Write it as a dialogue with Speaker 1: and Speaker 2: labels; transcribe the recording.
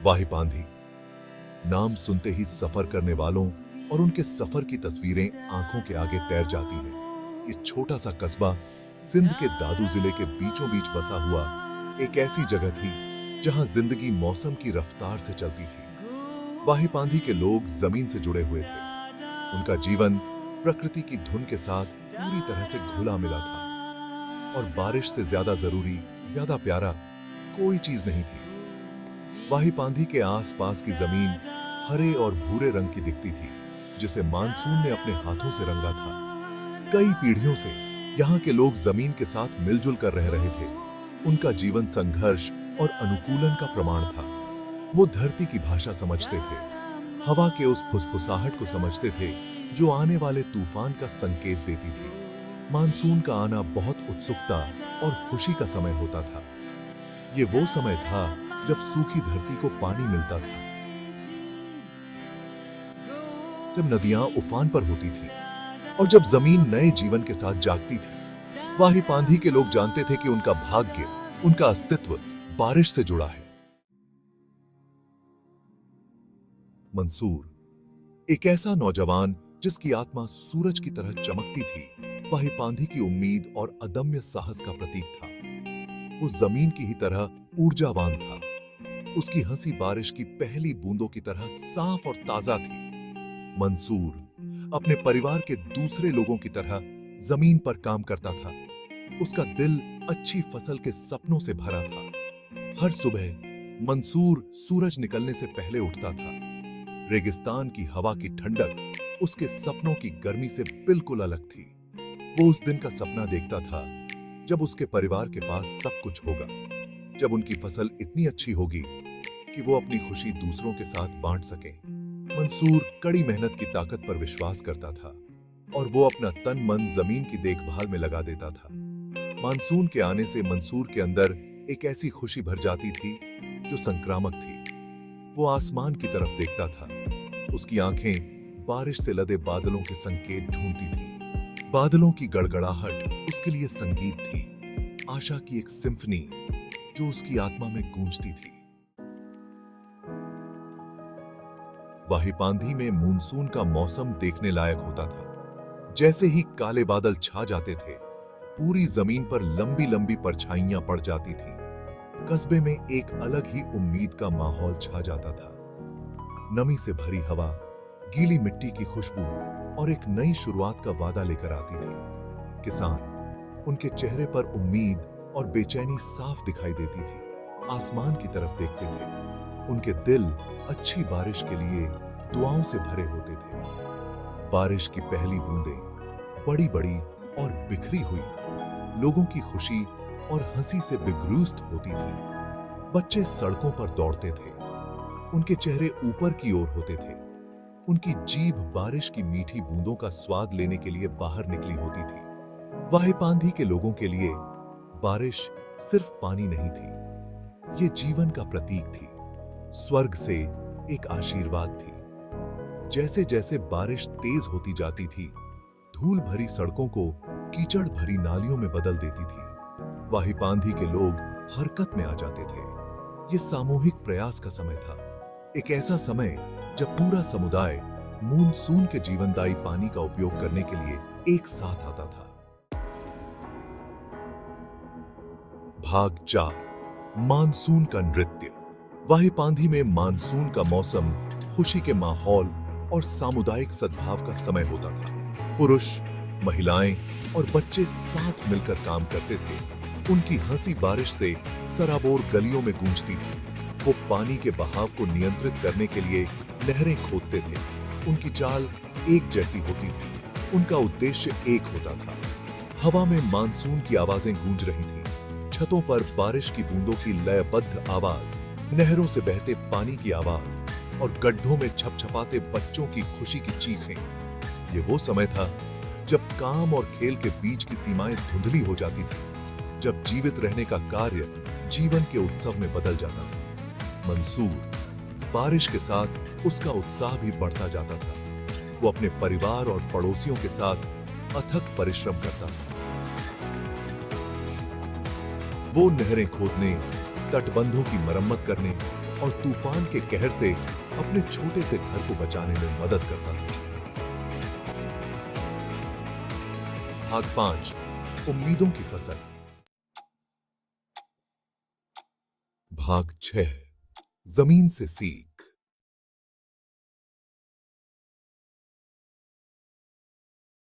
Speaker 1: वाहिप आंधी नाम सुनते ही सफर करने वालों और उनके सफर की तस्वीरें आंखों के आगे तैर जाती हैं। ये छोटा सा कस्बा सिंध के दादू जिले के बीचों बीच बसा हुआ एक ऐसी जगह थी जहां जिंदगी मौसम की रफ्तार से चलती थी। वाहिप आंधी के लोग जमीन से जुड़े हुए थे। उनका जीवन प्रकृति की धुन के साथ पूरी तरह से घुला मिला था और बारिश से ज्यादा जरूरी, ज्यादा प्यारा कोई चीज नहीं थी। वाहिप आंधी के आसपास की जमीन हरे और भूरे रंग की दिखती थी, जिसे मानसून ने अपने हाथों से रंगा था। कई पीढ़ियों से यहाँ के लोग जमीन के साथ मिलजुल कर रह रहे थे। उनका जीवन संघर्ष और अनुकूलन का प्रमाण था। वो धरती की भाषा समझते थे, हवा के उस फुसफुसाहट को समझते थे जो आने वाले तूफान का संकेत देती थी। मानसून का आना बहुत उत्सुकता और खुशी का समय होता था। ये वो समय था जब सूखी धरती को पानी मिलता था, जब नदियां उफान पर होती थी और जब जमीन नए जीवन के साथ जागती थी। वाहिप आंधी के लोग जानते थे कि उनका भाग्य, उनका अस्तित्व बारिश से जुड़ा है। मंसूर एक ऐसा नौजवान जिसकी आत्मा सूरज की तरह चमकती थी, वाहिप आंधी की उम्मीद और अदम्य साहस का प्रतीक था। वो जमीन की ही तरह ऊर्जावान था। उसकी हंसी बारिश की पहली बूंदों की तरह साफ और ताजा थी। मंसूर अपने परिवार के दूसरे लोगों की तरह जमीन पर काम करता था। उसका दिल अच्छी फसल के सपनों से भरा था। हर सुबह मंसूर सूरज निकलने से पहले उठता था। रेगिस्तान की हवा की ठंडक उसके सपनों की गर्मी से बिल्कुल अलग थी। वो उस दिन का सपना देखता था जब उसके परिवार के पास सब कुछ होगा, जब उनकी फसल इतनी अच्छी होगी कि वो अपनी खुशी दूसरों के साथ बांट सके। मंसूर कड़ी मेहनत की ताकत पर विश्वास करता था और वो अपना तन मन जमीन की देखभाल में लगा देता था। मानसून के आने से मंसूर के अंदर एक ऐसी खुशी भर जाती थी जो संक्रामक थी। वो आसमान की तरफ देखता था। उसकी आंखें बारिश से लदे बादलों के संकेत ढूंढती थीं। बादलों की गड़गड़ाहट उसके लिए संगीत थी, आशा की एक सिम्फनी जो उसकी आत्मा में गूंजती थी। वाहिप आंधी में मानसून का मौसम देखने लायक होता था। जैसे ही काले बादल छा जाते थे, पूरी जमीन पर लंबी लंबी परछाइयां पड़ जाती थीं। कस्बे में एक अलग ही उम्मीद का माहौल छा जाता था। नमी से भरी हवा, गीली मिट्टी की खुशबू और एक नई शुरुआत का वादा लेकर आती थी। किसान, उनके चेहरे पर उम्मीद और बेचैनी साफ दिखाई देती थी, आसमान की तरफ देखते थे। उनके दिल अच्छी बारिश के लिए दुआओं से भरे होते थे। बारिश की पहली बूंदें बड़ी बड़ी और बिखरी हुई लोगों की खुशी और हंसी से बिगरूस्त होती थी। बच्चे सड़कों पर दौड़ते थे, उनके चेहरे ऊपर की ओर होते थे। उनकी जीभ बारिश की मीठी बूंदों का स्वाद लेने के लिए बाहर निकली होती थी। वाहिप आंधी के लोगों के लिए बारिश सिर्फ पानी नहीं थी, ये जीवन का प्रतीक थी, स्वर्ग से एक आशीर्वाद थी। जैसे जैसे बारिश तेज होती जाती थी, धूल भरी सड़कों को कीचड़ भरी नालियों में बदल देती थी। वाहिप आंधी के लोग हरकत में आ जाते थे। ये सामूहिक प्रयास का समय था, एक ऐसा समय जब पूरा समुदाय मानसून के जीवनदायी पानी का उपयोग करने के लिए एक साथ आता था। भाग 4, मानसून का नृत्य। वाहिप आंधी में मानसून का मौसम खुशी के माहौल और सामुदायिक सद्भाव का समय होता था। पुरुष, महिलाएं और बच्चे साथ मिलकर काम करते थे। उनकी हंसी बारिश से सराबोर गलियों में गूंजती थी। वो पानी के बहाव को नियंत्रित करने के लिए नहरें खोदते थे। उनकी चाल एक जैसी होती थी, उनका उद्देश्य एक होता था। हवा में मानसून की आवाजें गूंज रही थीं। छतों पर बारिश की बूंदों की लयबद्ध आवाज, नहरों से बहते पानी की आवाज और गड्ढों में छपछपाते बच्चों की खुशी की चीखें। ये वो समय था जब काम और खेल के बीच की सीमाएं धुंधली हो जाती थी, जब जीवित रहने का कार्य जीवन के उत्सव में बदल जाता था। मंसूर, बारिश के साथ उसका उत्साह भी बढ़ता जाता था। वो अपने परिवार और पड़ोसियों के साथ अथक परिश्रम करता था। वो नहरें खोदने, तटबंधों की मरम्मत करने और तूफान के कहर से अपने छोटे से घर को बचाने में मदद करता था। भाग 5 उम्मीदों की फसल। भाग 6 जमीन से सीख।